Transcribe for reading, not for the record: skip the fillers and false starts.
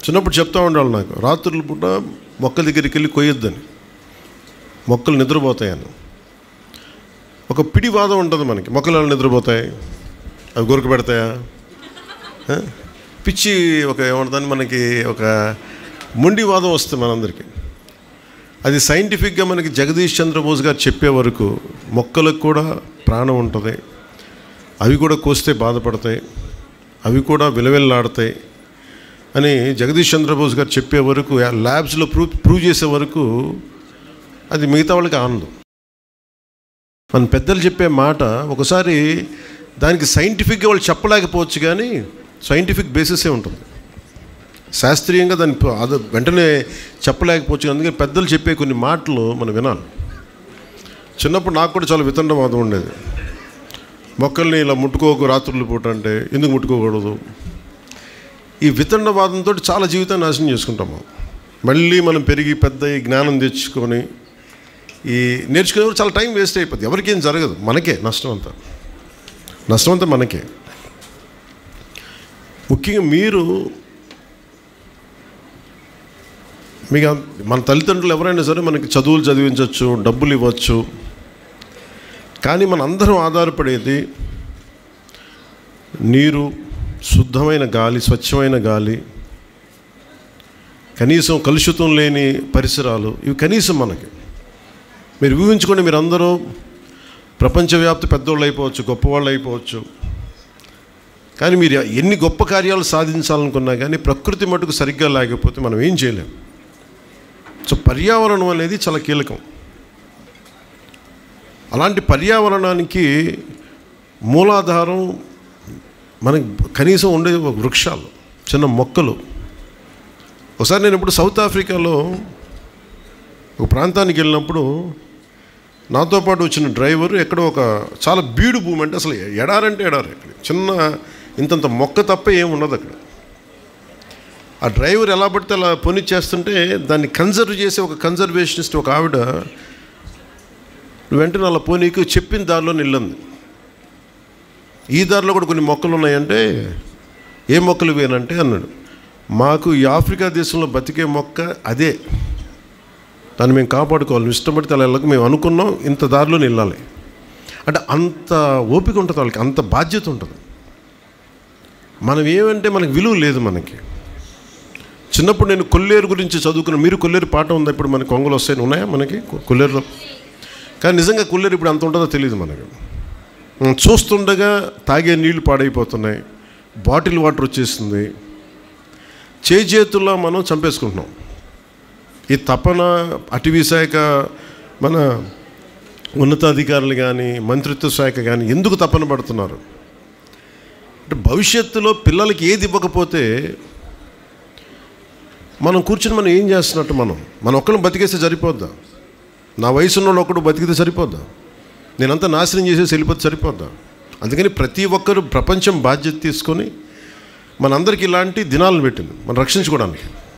చిన్నప్పుడు చెప్తా ఉండేవాళ్ళు నాకు, రాత్రుల పూట మొక్కల దగ్గరికి వెళ్ళి కొయ్యొద్దని, మొక్కలు నిద్రపోతాయని. ఒక పిడివాదం ఉంటుంది మనకి, మొక్కలు ఎలా నిద్రపోతాయి, అవి గురక పెడతాయా, పిచ్చి ఒక ఏమంటుందని మనకి ఒక మొండివాదం వస్తుంది మనందరికీ. అది సైంటిఫిక్గా మనకి జగదీష్ చంద్రబోస్ గారు చెప్పే వరకు మొక్కలకు కూడా ప్రాణం ఉంటుంది, అవి కూడా కోస్తే బాధపడతాయి, అవి కూడా విలవిల్లాడతాయి అని జగదీష్ చంద్రబోస్ గారు చెప్పే వరకు, ల్యాబ్స్లో ప్రూవ్ చేసే వరకు అది మిగతా వాళ్ళకి ఆనందం. మన పెద్దలు చెప్పే మాట ఒకసారి దానికి సైంటిఫిక్గా వాళ్ళు చెప్పలేకపోవచ్చు, కానీ సైంటిఫిక్ బేసిసే ఉంటుంది. శాస్త్రీయంగా దాన్ని అది వెంటనే చెప్పలేకపోవచ్చు. అందుకని పెద్దలు చెప్పే కొన్ని మాటలు మనం వినాలి. చిన్నప్పుడు నాకు కూడా చాలా వితండవాదం ఉండేది. మొక్కల్ని ఇలా ముట్టుకోకు రాత్రుల పూట అంటే, ఎందుకు ముట్టుకోకూడదు? ఈ వితండవాదంతో చాలా జీవితాన్ని నాశనం చేసుకుంటాము. మళ్ళీ మనం పెరిగి పెద్ద జ్ఞానం తెచ్చుకొని ఈ నేర్చుకునేవారు చాలా టైం వేస్ట్ అయిపోతుంది. ఎవరికేం జరగదు, మనకే నష్టం అంతా మనకే. ముఖ్యంగా మీకు మన తల్లిదండ్రులు ఎవరైనా సరే మనకి చదువులు చదివించవచ్చు, డబ్బులు ఇవ్వచ్చు, కానీ మన అందరం ఆధారపడేది నీరు, శుద్ధమైన గాలి, స్వచ్ఛమైన గాలి, కనీసం కలుషితం లేని పరిసరాలు, ఇవి కనీసం మనకి. మీరు ఊహించుకోండి, మీరు అందరూ ప్రపంచవ్యాప్త పెద్దవాళ్ళు అయిపోవచ్చు, గొప్పవాళ్ళు అయిపోవచ్చు, కానీ మీరు ఎన్ని గొప్ప కార్యాలు సాధించాలనుకున్నా కానీ ప్రకృతి మటుకు సరిగ్గా లేకపోతే మనం ఏం చేయలేం. సో పర్యావరణం అనేది చాలా కీలకం. అలాంటి పర్యావరణానికి మూలాధారం మనకి కనీసం ఉండే వృక్షాలు, చిన్న మొక్కలు. ఒకసారి నేను ఇప్పుడు సౌత్ ఆఫ్రికాలో ఒక ప్రాంతానికి వెళ్ళినప్పుడు నాతో పాటు వచ్చిన డ్రైవర్ ఎక్కడో ఒక చాలా బీడు భూమి, అంటే అసలు ఎడారంటే ఎడారి, అక్కడ చిన్న ఇంతంత మొక్క తప్ప ఏమి ఉండదు అక్కడ. ఆ డ్రైవర్ ఎలా పడితే అలా పని చేస్తుంటే దాన్ని కన్జర్వ్ చేసే ఒక కన్జర్వేషనిస్ట్ ఒక ఆవిడ వెంటనే అలా పోనీకి చెప్పిన దారిలో నిల్లంది. ఈ దారిలో కూడా కొన్ని మొక్కలు ఉన్నాయంటే, ఏ మొక్కలు వేనంటే అన్నాడు, మాకు ఈ ఆఫ్రికా దేశంలో బతికే మొక్క అదే, దాన్ని మేము కాపాడుకోవాలి, ఇష్టపడితే అలా వెళ్ళక మేము అనుకున్నాం, ఇంత దారిలో నిల్లాలి అంటే అంత ఓపిక ఉంటుంది వాళ్ళకి, అంత బాధ్యత ఉంటుంది. మనం ఏమంటే మనకు విలువ లేదు. మనకి చిన్నప్పుడు నేను కొల్లేరు గురించి చదువుకున్నాను. మీరు కొల్లేరు పాఠం ఉందా? ఇప్పుడు మనకి కొంగలు వస్తాయని ఉన్నాయా మనకి కొల్లేరులో? కానీ నిజంగా కొల్లేరు ఇప్పుడు అంత ఉంటుందో తెలియదు మనకి. చూస్తుండగా తాగే నీళ్లు పాడైపోతున్నాయి, బాటిల్ వాటర్ వచ్చేస్తుంది, చేతుల్లో మనం చంపేసుకుంటున్నాం. ఈ తపన అటవీ శాఖ, మన ఉన్నతాధికారులు కానీ మంత్రిత్వ శాఖ కానీ ఎందుకు తపన పడుతున్నారు అంటే, భవిష్యత్తులో పిల్లలకి ఏది ఇవ్వకపోతే మనం కూర్చొని మనం ఏం చేస్తున్నట్టు? మనం ఒక్కరిని బతికేస్తే సరిపోద్దా? నా వయసున్న వాళ్ళు ఒక్కడు బతికితే సరిపోద్దా? నేనంతా నాశనం చేసేసి వెళ్ళిపోతే సరిపోద్దా? అందుకని ప్రతి ఒక్కరు ప్రపంచం బాధ్యత తీసుకొని మనందరికీ ఇలాంటి దినాలను పెట్టింది మనం రక్షించుకోవడానికి.